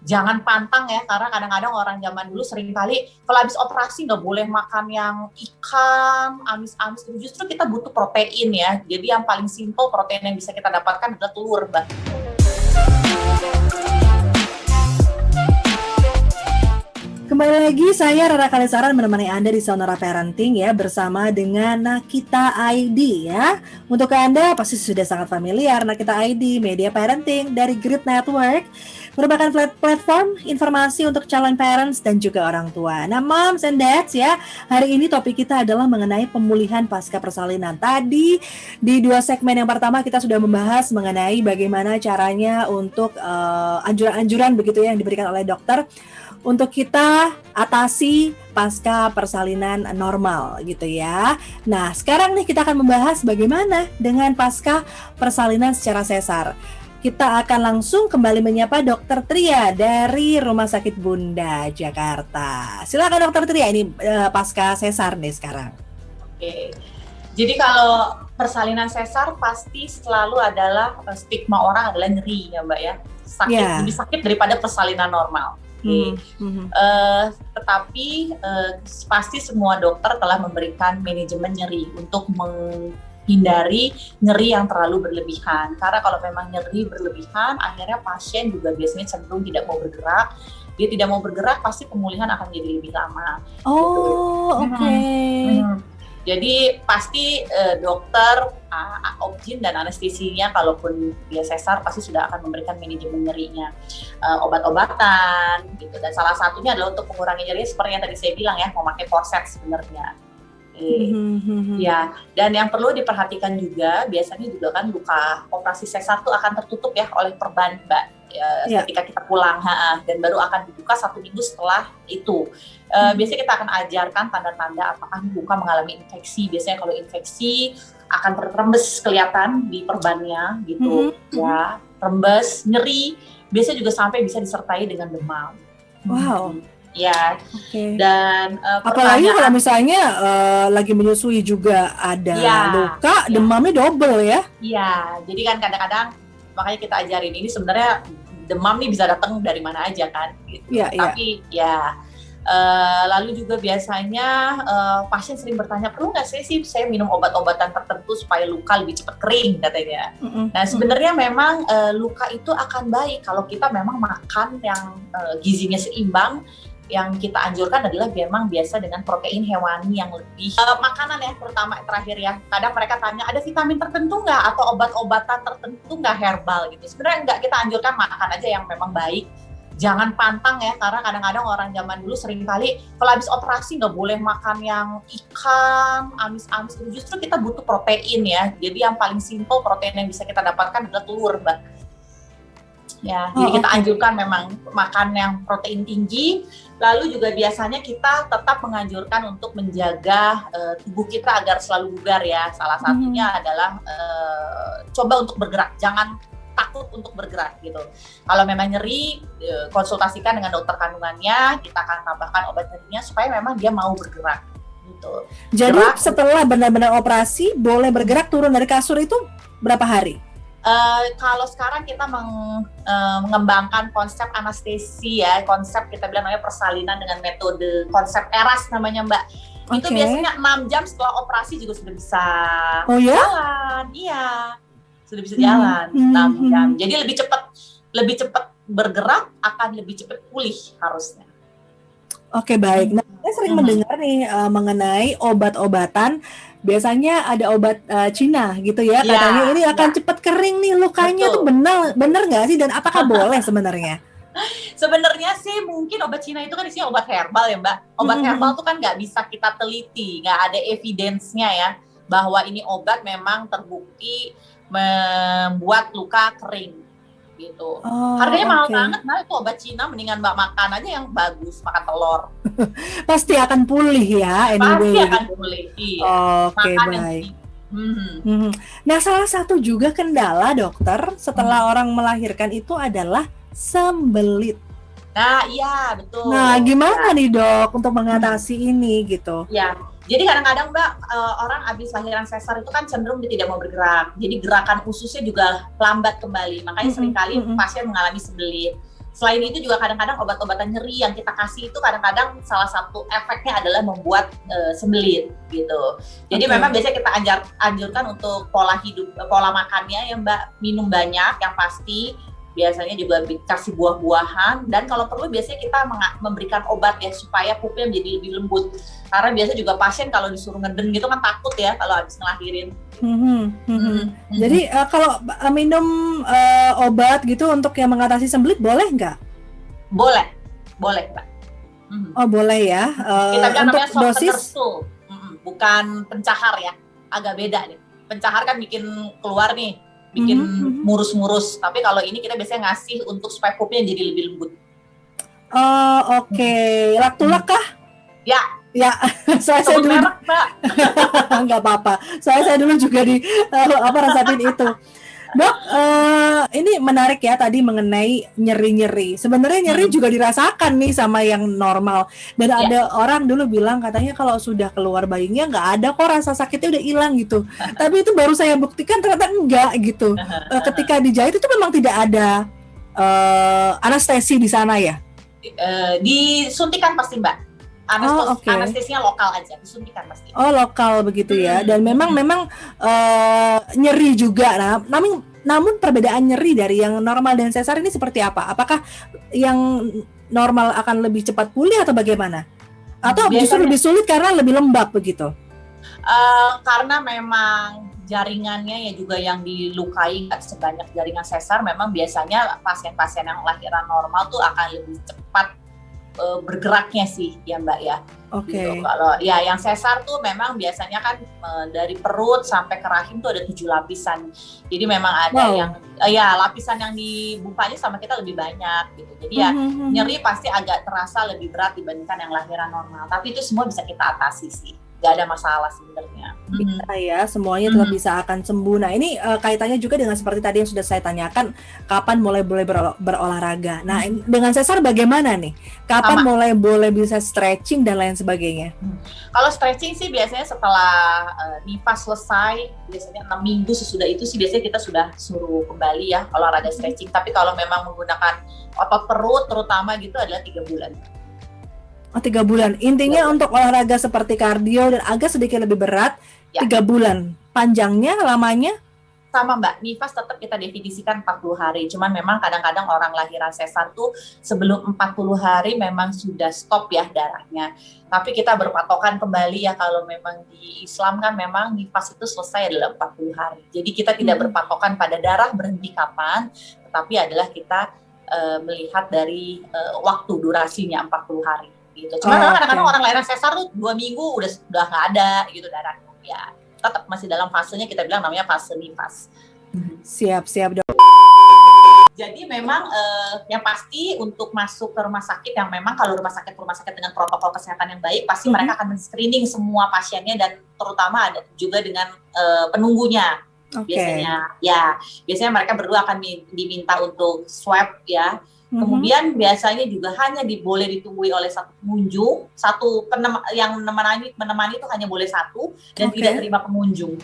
jangan pantang ya, karena kadang-kadang orang zaman dulu sering kali kalau habis operasi nggak boleh makan yang ikan, amis-amis. Justru kita butuh protein ya. Jadi yang paling simpel protein yang bisa kita dapatkan adalah telur, Mbak. Kembali lagi, saya Rara Kalisaran menemani Anda di Sonora Parenting ya, bersama dengan Nakita ID ya. Untuk Anda pasti sudah sangat familiar, Nakita ID, media parenting dari Grid Network, merupakan platform informasi untuk calon parents dan juga orang tua. Nah, moms and dads ya, hari ini topik kita adalah mengenai pemulihan pasca persalinan. Tadi di 2 segmen yang pertama kita sudah membahas mengenai bagaimana caranya untuk anjuran-anjuran begitu ya yang diberikan oleh dokter untuk kita atasi pasca persalinan normal gitu ya. Nah, sekarang nih kita akan membahas bagaimana dengan pasca persalinan secara sesar. Kita akan langsung kembali menyapa Dr. Tria dari Rumah Sakit Bunda Jakarta. Silakan Dr. Tria, ini pasca sesar nih sekarang. Oke. Jadi kalau persalinan sesar pasti selalu adalah stigma orang adalah nyeri ya Mbak ya. Lebih sakit daripada persalinan normal. Tetapi pasti semua dokter telah memberikan manajemen nyeri untuk menghindari nyeri yang terlalu berlebihan. Karena kalau memang nyeri berlebihan, akhirnya pasien juga biasanya cenderung tidak mau bergerak. Dia tidak mau bergerak, pasti pemulihan akan jadi lebih lama. Oke. Jadi pasti dokter, obgyn dan anestesinya kalaupun dia sesar pasti sudah akan memberikan manajemen nyerinya, obat-obatan gitu. Dan salah satunya adalah untuk mengurangi nyeri seperti yang tadi saya bilang ya, memakai korset sebenarnya. Ya, dan yang perlu diperhatikan juga biasanya juga kan luka operasi sesar itu akan tertutup ya oleh perban Mbak. Ketika kita pulang dan baru akan dibuka 1 minggu setelah itu. Biasanya kita akan ajarkan tanda-tanda apakah luka mengalami infeksi. Biasanya kalau infeksi akan terrembes kelihatan di perbannya gitu ya, rembes, nyeri, biasanya juga sampai bisa disertai dengan demam. Wow. Ya. Dan apalagi kalau misalnya lagi menyusui juga ada luka, demamnya double ya. Iya, jadi kan kadang-kadang makanya kita ajarin ini sebenarnya demam nih bisa datang dari mana aja kan gitu. Tapi lalu juga biasanya pasien sering bertanya, perlu nggak sih saya minum obat-obatan tertentu supaya luka lebih cepat kering katanya. Nah sebenarnya memang luka itu akan baik kalau kita memang makan yang gizinya seimbang. Yang kita anjurkan adalah memang biasa dengan protein hewani yang lebih makanan ya, terutama terakhir ya. Kadang mereka tanya ada vitamin tertentu nggak atau obat-obatan tertentu nggak herbal gitu. Sebenarnya nggak, kita anjurkan makan aja yang memang baik. Jangan pantang ya, karena kadang-kadang orang zaman dulu sering kali kalau habis operasi nggak boleh makan yang ikan, amis-amis. Justru kita butuh protein ya. Jadi yang paling simpel protein yang bisa kita dapatkan adalah telur, Mbak. Ya, jadi kita anjurkan memang makan yang protein tinggi. Lalu juga biasanya kita tetap menganjurkan untuk menjaga tubuh kita agar selalu bugar ya. Salah satunya adalah coba untuk bergerak, jangan takut untuk bergerak gitu. Kalau memang nyeri, konsultasikan dengan dokter kandungannya, kita akan tambahkan obat nyerinya supaya memang dia mau bergerak gitu. Jadi setelah benar-benar operasi boleh bergerak, turun dari kasur itu berapa hari? Kalau sekarang kita mengembangkan konsep anestesi ya, konsep kita bilang namanya persalinan dengan metode konsep ERAS namanya Mbak. Itu biasanya 6 jam setelah operasi juga sudah bisa jalan. Iya, sudah bisa jalan 6 jam. Jadi lebih cepat bergerak, akan lebih cepat pulih harusnya. Oke, baik. Nah, saya sering mendengar nih mengenai obat-obatan. Biasanya ada obat Cina gitu ya, katanya ini akan cepat kering nih lukanya. Itu benar nggak sih, dan apakah boleh sebenarnya? Sebenarnya sih mungkin obat Cina itu kan isinya obat herbal ya Mbak. Obat herbal itu kan nggak bisa kita teliti, nggak ada evidence-nya ya bahwa ini obat memang terbukti membuat luka kering gitu. Harganya mahal banget, nah itu obat Cina mendingan Mbak makan aja yang bagus, makan telur. Pasti akan pulih ya, anyway. Pasti akan pulih, iya. Oke, baik. Nah, salah satu juga kendala dokter setelah orang melahirkan itu adalah sembelit. Nah, iya betul. Nah, gimana nih dok untuk mengatasi ini gitu? Ya, jadi kadang-kadang Mbak, orang habis lahiran sesar itu kan cenderung dia tidak mau bergerak. Jadi gerakan ususnya juga lambat kembali. Makanya seringkali pasien mengalami sembelit. Selain itu juga kadang-kadang obat-obatan nyeri yang kita kasih itu kadang-kadang salah satu efeknya adalah membuat sembelit gitu. Jadi memang biasanya kita anjurkan untuk pola makannya ya Mbak, minum banyak yang pasti. Biasanya juga kasih buah-buahan, dan kalau perlu biasanya kita memberikan obat ya supaya pupnya menjadi lebih lembut. Karena biasanya juga pasien kalau disuruh ngeden gitu kan takut ya kalau habis ngelahirin. Jadi kalau minum obat gitu untuk yang mengatasi sembelit boleh nggak? Boleh Mbak. Oh boleh ya. Kita bilang untuk namanya softener dosis? stool, bukan pencahar ya, agak beda nih. Pencahar kan bikin keluar nih, bikin murus-murus. Tapi kalau ini kita biasanya ngasih untuk supaya pupnya jadi lebih lembut. Oh oke. Laktulak kah? Ya. Saya dulu merek, Mbak. nggak apa-apa. Saya dulu juga rasain itu. Dok, ini menarik ya tadi mengenai nyeri-nyeri. Sebenarnya nyeri juga dirasakan nih sama yang normal. Dan ada orang dulu bilang katanya kalau sudah keluar bayinya nggak ada kok rasa sakitnya udah hilang gitu. Tapi itu baru saya buktikan ternyata enggak gitu. Ketika dijahit itu memang tidak ada anestesi di sana ya? Disuntikan pasti Mbak. Anestesinya lokal aja, disuntikan pasti. Oh lokal begitu ya. Dan memang nyeri juga. Namun perbedaan nyeri dari yang normal dan sesar ini seperti apa? Apakah yang normal akan lebih cepat pulih atau bagaimana? Atau justru lebih sulit karena lebih lembab begitu? Karena memang jaringannya ya juga yang dilukai nggak sebanyak jaringan sesar. Memang biasanya pasien-pasien yang lahiran normal tuh akan lebih cepat bergeraknya sih ya Mbak ya. Oke. Gitu. Kalau ya yang sesar tuh memang biasanya kan dari perut sampai ke rahim tuh ada 7 lapisan. Jadi memang ada yang lapisan yang dibukanya sama kita lebih banyak gitu. Jadi ya nyeri pasti agak terasa lebih berat dibandingkan yang lahiran normal. Tapi itu semua bisa kita atasi sih. Gak ada masalah sebenarnya. Bisa ya, semuanya tetap bisa akan sembuh. Nah ini kaitannya juga dengan seperti tadi yang sudah saya tanyakan, kapan mulai boleh berolahraga. Nah dengan sesar bagaimana nih? Kapan mulai boleh bisa stretching dan lain sebagainya? Kalau stretching sih biasanya setelah nifas selesai, biasanya 6 minggu sesudah itu sih biasanya kita sudah suruh kembali ya olahraga stretching. Tapi kalau memang menggunakan otot perut terutama gitu adalah 3 bulan. Oh 3 bulan. Intinya untuk olahraga seperti kardio dan agak sedikit lebih berat 3 bulan. Panjangnya, lamanya? Sama Mbak, nifas tetap kita definisikan 40 hari. Cuman memang kadang-kadang orang lahiran sesar tuh sebelum 40 hari memang sudah stop ya darahnya. Tapi kita berpatokan kembali ya kalau memang di Islam kan memang nifas itu selesai adalah 40 hari. Jadi kita tidak berpatokan pada darah berhenti kapan, tetapi adalah kita melihat dari waktu durasinya 40 hari. Gitu. Cuma kadang-kadang orang lahiran sesar tuh 2 minggu udah nggak ada gitu darahnya. Ya, tetap masih dalam fasenya kita bilang namanya fase nifas. Siap Dok. Jadi memang yang pasti untuk masuk ke rumah sakit yang memang kalau rumah sakit dengan protokol kesehatan yang baik pasti mereka akan men-screening semua pasiennya dan terutama ada juga dengan penunggunya. Biasanya mereka berdua akan diminta untuk swab ya. Kemudian biasanya juga hanya boleh ditunggui oleh satu pengunjung, yang menemani itu hanya boleh satu dan tidak terima pengunjung.